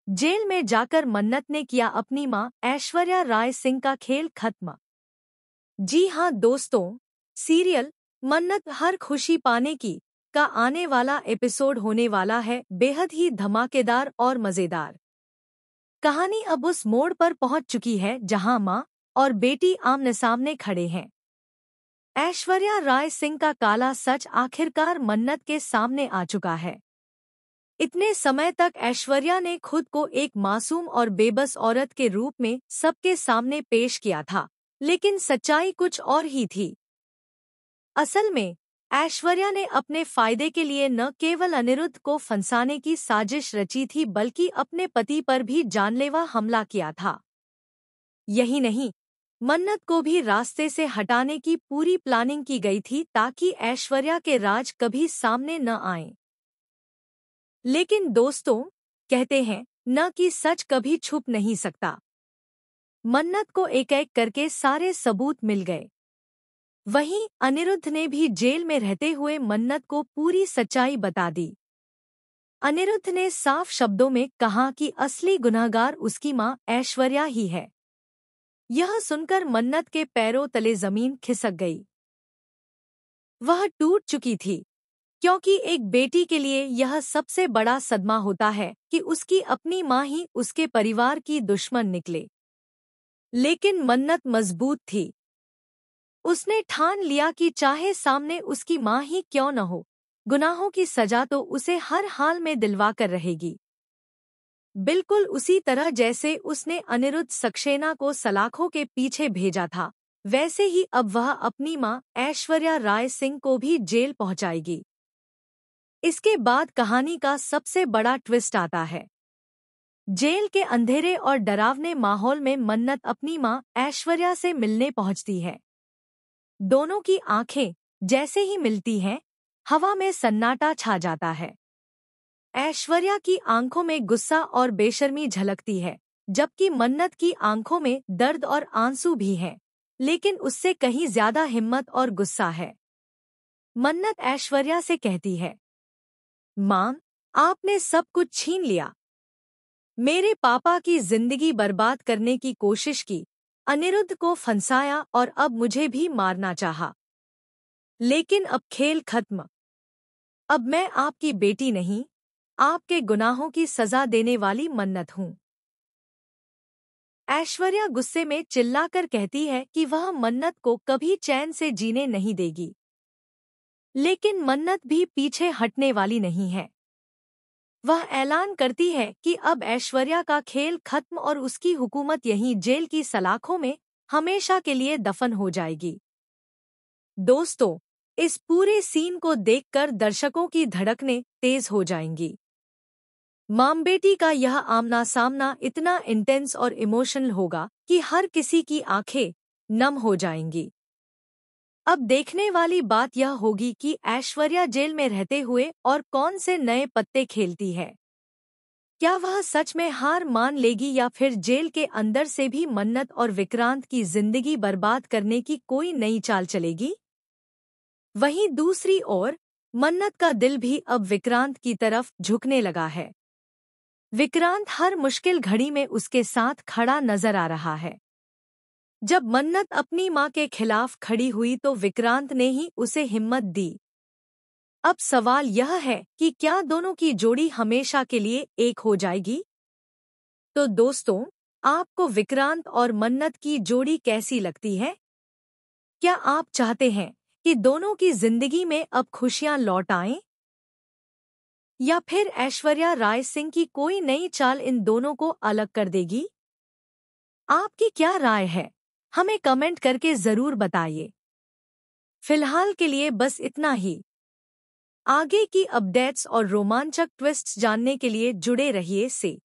Jail में जाकर मन्नत ने किया अपनी मां ऐश्वर्या राय सिंह का खेल खत्म। जी हां दोस्तों, सीरियल मन्नत हर खुशी पाने की का आने वाला एपिसोड होने वाला है बेहद ही धमाकेदार और मजेदार। कहानी अब उस मोड़ पर पहुंच चुकी है जहां मां और बेटी आमने सामने खड़े हैं। ऐश्वर्या राय सिंह का काला सच आखिरकार मन्नत के सामने आ चुका है। इतने समय तक ऐश्वर्या ने खुद को एक मासूम और बेबस औरत के रूप में सबके सामने पेश किया था, लेकिन सच्चाई कुछ और ही थी। असल में ऐश्वर्या ने अपने फायदे के लिए न केवल अनिरुद्ध को फंसाने की साजिश रची थी बल्कि अपने पति पर भी जानलेवा हमला किया था। यही नहीं, मन्नत को भी रास्ते से हटाने की पूरी प्लानिंग की गई थी ताकि ऐश्वर्या के राज कभी सामने न आए। लेकिन दोस्तों, कहते हैं न कि सच कभी छुप नहीं सकता। मन्नत को एक एक करके सारे सबूत मिल गए। वहीं अनिरुद्ध ने भी जेल में रहते हुए मन्नत को पूरी सच्चाई बता दी। अनिरुद्ध ने साफ शब्दों में कहा कि असली गुनहगार उसकी मां ऐश्वर्या ही है। यह सुनकर मन्नत के पैरों तले जमीन खिसक गई। वह टूट चुकी थी, क्योंकि एक बेटी के लिए यह सबसे बड़ा सदमा होता है कि उसकी अपनी मां ही उसके परिवार की दुश्मन निकले। लेकिन मन्नत मजबूत थी। उसने ठान लिया कि चाहे सामने उसकी मां ही क्यों न हो, गुनाहों की सजा तो उसे हर हाल में दिलवा कर रहेगी। बिल्कुल उसी तरह जैसे उसने अनिरुद्ध सक्सेना को सलाखों के पीछे भेजा था, वैसे ही अब वह अपनी मां ऐश्वर्या राय सिंह को भी जेल पहुंचाएगी। इसके बाद कहानी का सबसे बड़ा ट्विस्ट आता है। जेल के अंधेरे और डरावने माहौल में मन्नत अपनी मां ऐश्वर्या से मिलने पहुंचती है। दोनों की आंखें जैसे ही मिलती हैं, हवा में सन्नाटा छा जाता है। ऐश्वर्या की आंखों में गुस्सा और बेशर्मी झलकती है, जबकि मन्नत की आंखों में दर्द और आंसू भी हैं, लेकिन उससे कहीं ज्यादा हिम्मत और गुस्सा है। मन्नत ऐश्वर्या से कहती है, मां, आपने सब कुछ छीन लिया। मेरे पापा की जिंदगी बर्बाद करने की कोशिश की, अनिरुद्ध को फंसाया और अब मुझे भी मारना चाहा। लेकिन अब खेल खत्म। अब मैं आपकी बेटी नहीं, आपके गुनाहों की सजा देने वाली मन्नत हूं। ऐश्वर्या गुस्से में चिल्लाकर कहती है कि वह मन्नत को कभी चैन से जीने नहीं देगी। लेकिन मन्नत भी पीछे हटने वाली नहीं है। वह ऐलान करती है कि अब ऐश्वर्या का खेल खत्म और उसकी हुकूमत यहीं जेल की सलाखों में हमेशा के लिए दफन हो जाएगी। दोस्तों, इस पूरे सीन को देखकर दर्शकों की धड़कनें तेज हो जाएंगी। मां बेटी का यह आमना सामना इतना इंटेंस और इमोशनल होगा कि हर किसी की आंखें नम हो जाएंगी। अब देखने वाली बात यह होगी कि ऐश्वर्या जेल में रहते हुए और कौन से नए पत्ते खेलती है। क्या वह सच में हार मान लेगी या फिर जेल के अंदर से भी मन्नत और विक्रांत की जिंदगी बर्बाद करने की कोई नई चाल चलेगी? वहीं दूसरी ओर मन्नत का दिल भी अब विक्रांत की तरफ झुकने लगा है। विक्रांत हर मुश्किल घड़ी में उसके साथ खड़ा नजर आ रहा है। जब मन्नत अपनी मां के खिलाफ खड़ी हुई तो विक्रांत ने ही उसे हिम्मत दी। अब सवाल यह है कि क्या दोनों की जोड़ी हमेशा के लिए एक हो जाएगी? तो दोस्तों, आपको विक्रांत और मन्नत की जोड़ी कैसी लगती है? क्या आप चाहते हैं कि दोनों की जिंदगी में अब खुशियां लौट आएं? या फिर ऐश्वर्या राय सिंह की कोई नई चाल इन दोनों को अलग कर देगी? आपकी क्या राय है? हमें कमेंट करके जरूर बताइए। फिलहाल के लिए बस इतना ही। आगे की अपडेट्स और रोमांचक ट्विस्ट्स जानने के लिए जुड़े रहिए से